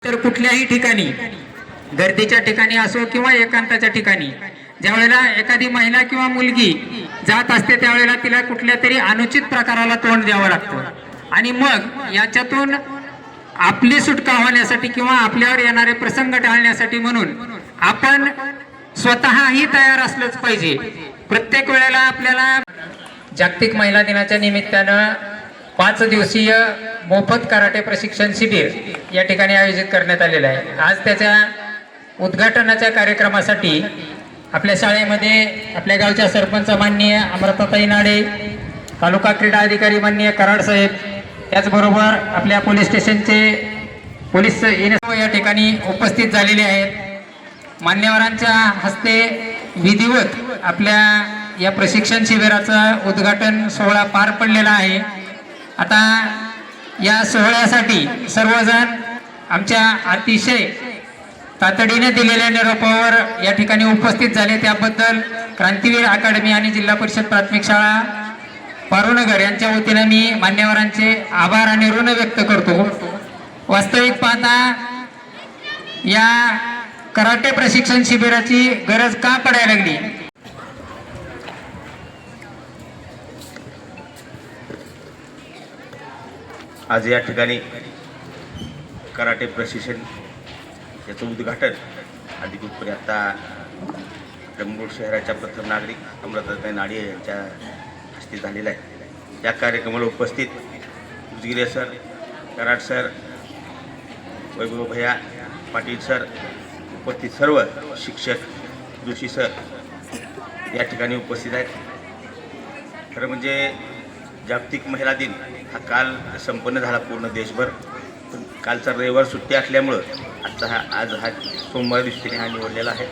इतर कुठल्याही ठिकाणी, गर्दीच्या ठिकाणी असो किंवा एकांताच्या ठिकाणी, ज्यावेळेला एखादी महिला किंवा मुलगी जात असते त्यावेळेला तिला कुठल्या तरी अनुचित प्रकाराला तोंड द्यावं लागतं आणि मग याच्यातून आपली सुटका होण्यासाठी किंवा आपल्यावर येणारे प्रसंग टाळण्यासाठी म्हणून आपण स्वतःही तयार असलंच पाहिजे। प्रत्येक वेळेला आपल्याला जागतिक महिला दिनाच्या निमित्तानं 5 दिवसीय मोफत कराटे प्रशिक्षण शिबिर या ठिकाणी आयोजित करण्यात आलेलं आहे। आज त्याच्या उद्घाटनाच्या कार्यक्रमासाठी आपल्या शाळेमध्ये आपल्या गावच्या सरपंच माननीय अमृताताई नाडे, तालुका क्रीडा अधिकारी माननीय कराड साहेब, त्याचबरोबर आपल्या पोलीस स्टेशनचे पोलीस या ठिकाणी उपस्थित झालेले आहेत। मान्यवरांच्या हस्ते विधिवत आपल्या या प्रशिक्षण शिबिराचं उद्घाटन सोहळा पार पडलेला आहे। आता या सोहळ्यासाठी सर्वजण आमच्या अतिशय तातडीने दिलेल्या निरोपावर या ठिकाणी उपस्थित झाले, त्याबद्दल क्रांतीवीर अकादमी आणि जिल्हा परिषद प्राथमिक शाळा पारुनगर यांच्या वतीने मी मान्यवरांचे आभार आणि ऋण व्यक्त करतो। वास्तविक पाहता या कराटे प्रशिक्षण शिबिराची गरज का पडायला लागली? आज या ठिकाणी कराटे प्रशिक्षण याचं उद्घाटन अधिकृतपणे आता मुरुड शहराच्या प्रथम नागरिक अमृताताई नाडे यांच्या हस्ते झालेला आहे। या कार्यक्रमाला उपस्थित उजगिरे सर, कराड सर, वैभव भैया पाटील सर, उपस्थित सर्व शिक्षक, जोशी सर या ठिकाणी उपस्थित आहेत। खरं म्हणजे जागतिक महिला दिन हा काल संपन्न झाला पूर्ण देशभर, पण कालचा रविवार सुट्टी असल्यामुळं आज हा सोमवार दृष्टीने हा निवडलेला आहे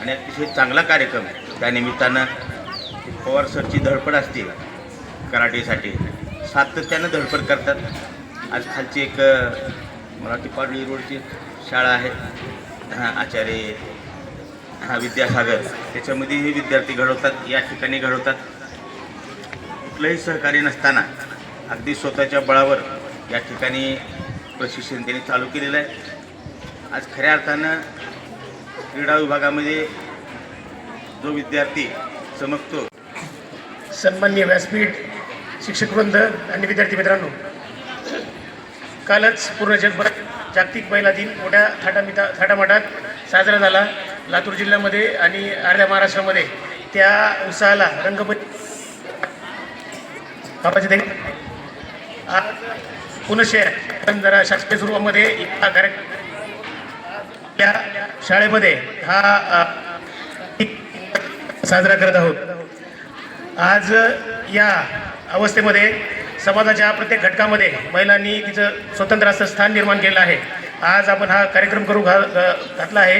आणि अतिशय चांगला कार्यक्रम आहे। त्यानिमित्तानं पवार सरची धडपड असते कराटेसाठी, सातत्यानं धडपड करतात। आज खालची एक मराठी पाडळी रोडची शाळा आहे, आचार्य विद्यासागर, त्याच्यामध्ये हे विद्यार्थी घडवतात, या ठिकाणी घडवतात। कुठलंही सहकार्य नसताना अगदी स्वतःच्या बळावर या ठिकाणी प्रशिक्षण त्यांनी चालू केलेलं आहे। आज खऱ्या अर्थानं क्रीडा विभागामध्ये जो विद्यार्थी चमकतो। सन्माननीय व्यासपीठ, शिक्षकवृंद आणि विद्यार्थी मित्रांनो, कालच पूर्ण जगभरात जागतिक महिला दिन मोठ्या थाटामाटात साजरा झाला। लातूर जिल्ह्यामध्ये आणि अर्ध्या महाराष्ट्रामध्ये त्या उत्साहाला रंगपंचमी पुनशे पण जरा शासकीय स्वरूपामध्ये या कार्यक्रम या शाळेमध्ये हा साजरा करत आहोत। आज या अवस्थेमध्ये समाजाच्या प्रत्येक घटकामध्ये महिलांनी तिचं स्वतंत्र असं स्थान निर्माण केलं आहे। आज आपण हा कार्यक्रम करू घातला आहे।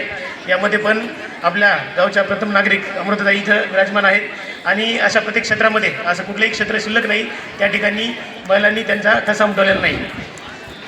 यामध्ये पण आपल्या गावच्या प्रथम नागरिक अमृताताई इथं विराजमान आहेत आणि अशा प्रत्येक क्षेत्रामध्ये असं कुठलंही क्षेत्र शिल्लक नाही त्या ठिकाणी महिलांनी त्यांचा ठसा उमटवलेला नाही।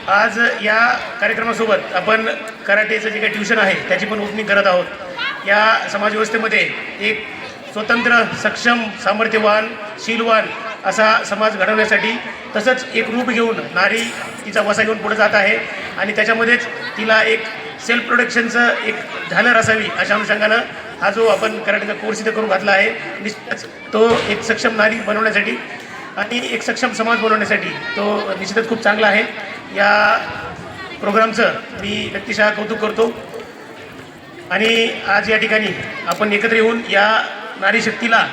आज या कार्यक्रमासोबत आपण कराटेचं जे काही ट्युशन आहे त्याची पण ओपनिंग करत आहोत। या समाजव्यवस्थेमध्ये एक स्वतंत्र, सक्षम, सामर्थ्यवान, शीलवान असा समाज घडवण्यासाठी तसंच एक रूप घेऊन नारी तिचा वसा घेऊन पुढे जात आहे आणि त्याच्यामध्येच तिला एक सेल्फ प्रोडक्शनचं एक झालर असावी अशा अनुषंगानं हा जो आपण कराटेचा कोर्स इथं करून घातला आहे, निश्चितच तो एक सक्षम नारी बनवण्यासाठी आणि एक सक्षम समाज बनवण्यासाठी तो निश्चितच खूप चांगला आहे। या प्रोग्रामचं मी व्यक्तिशः कौतुक करतो आणि आज या ठिकाणी आपण एकत्र येऊन या नारी शक्तीला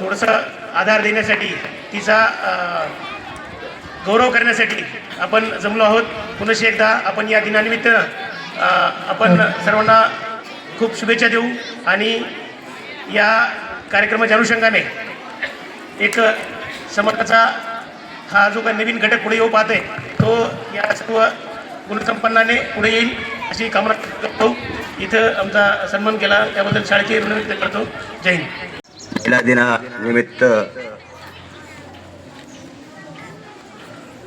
थोडंसं आधार देण्यासाठी, तिचा गौरव करण्यासाठी आपण जमलो आहोत। पुनश्च एकदा आपण या दिनानिमित्त आपण सर्वांना खूप शुभेच्छा देऊ आणि या कार्यक्रमाच्या अनुषंगाने एक समाजाचा हा जो काही नवीन घटक पुढे येऊ पाहतोय तो या सर्व गुणसंपन्नाने पुढे येईल अशी कामना करतो। इथं आमचा सन्मान केला त्याबद्दल शाळेचे ऋण व्यक्त करतो। जय हिंद। महिला दिनानिमित्त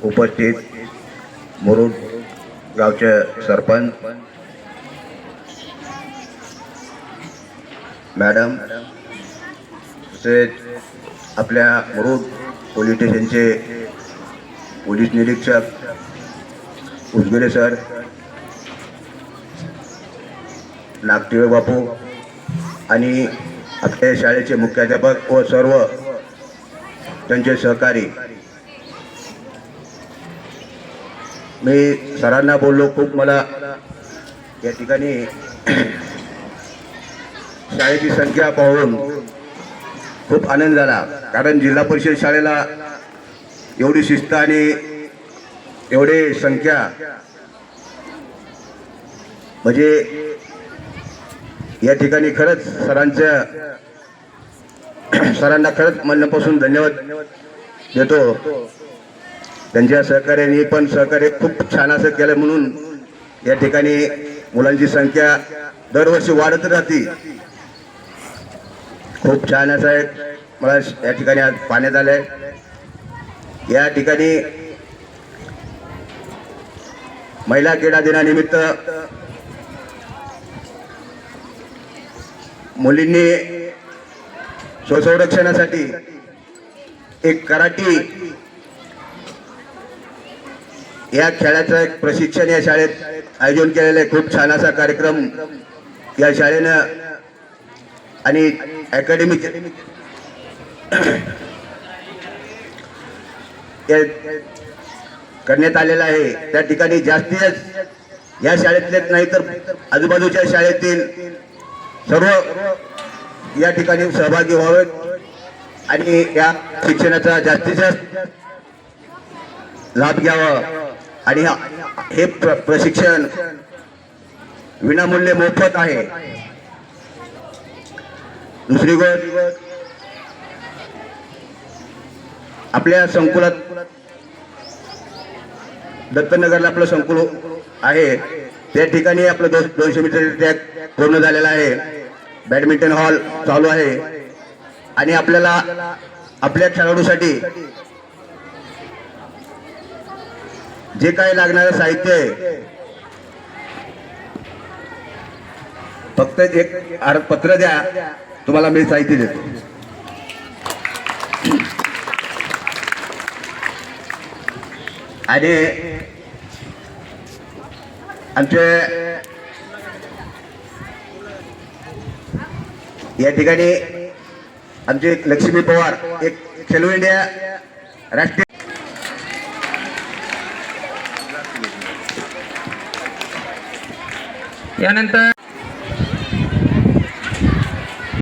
उपस्थित मुरुड गावचे सरपंच मॅडम, तसेच आपल्या मुरुड पोलीस स्टेशनचे पोलीस निरीक्षक उजगरे सर, नागटिळे बापू आणि आपल्या शाळेचे मुख्याध्यापक व सर्व त्यांचे सहकारी, मी सरांना बोललो, खूप मला या ठिकाणी शाळेची संख्या पाहून खूप आनंद झाला. कारण जिल्हा परिषद शाळेला एवढी शिस्त आणि एवढी संख्या म्हणजे या ठिकाणी खरंच सरांना खरंच मनापासून धन्यवाद देतो. त्यांच्या सहकार्याने पण सहकार्य खूप छान असं केलं, म्हणून या ठिकाणी मुलांची संख्या दरवर्षी वाढत राहते. खूप छान असं आहे. मला या ठिकाणी आज पाहण्यात आलंय. या ठिकाणी महिला क्रीडा दिनानिमित्त मुलींनी स्वसंरक्षणासाठी एक कराटे या खेळाचं एक प्रशिक्षण या शाळेत आयोजन केलेलं आहे. खूप छान असा कार्यक्रम या शाळेनं आणि अकॅडमी करण्यात आलेला आहे. त्या ठिकाणी जास्तीत या शाळेतलेच नाही तर आजूबाजूच्या शाळेतील सर्व या ठिकाणी सहभागी व्हावेत आणि या शिक्षणाचा जास्तीत जास्त लाभ घ्यावा. आणि हे प्रशिक्षण विनामूल्य मोफत आहे. दुसरी गोष्ट, आपल्या संकुलात दत्तनगरला आपलं संकुल आहे, त्या ठिकाणी आपलं 200 मीटर ट्रॅक पूर्ण झालेला आहे. बॅडमिंटन हॉल चालू आहे आणि आपल्याला आपल्या खेळाडूसाठी जे काही लागणारं साहित्य आहे, फक्त एक पत्र द्या, तुम्हाला मी साहित्य देतो. आणि आमचे या ठिकाणी आमचे लक्ष्मी पवार, एक खेलो इंडिया राष्ट्रीय यानंतर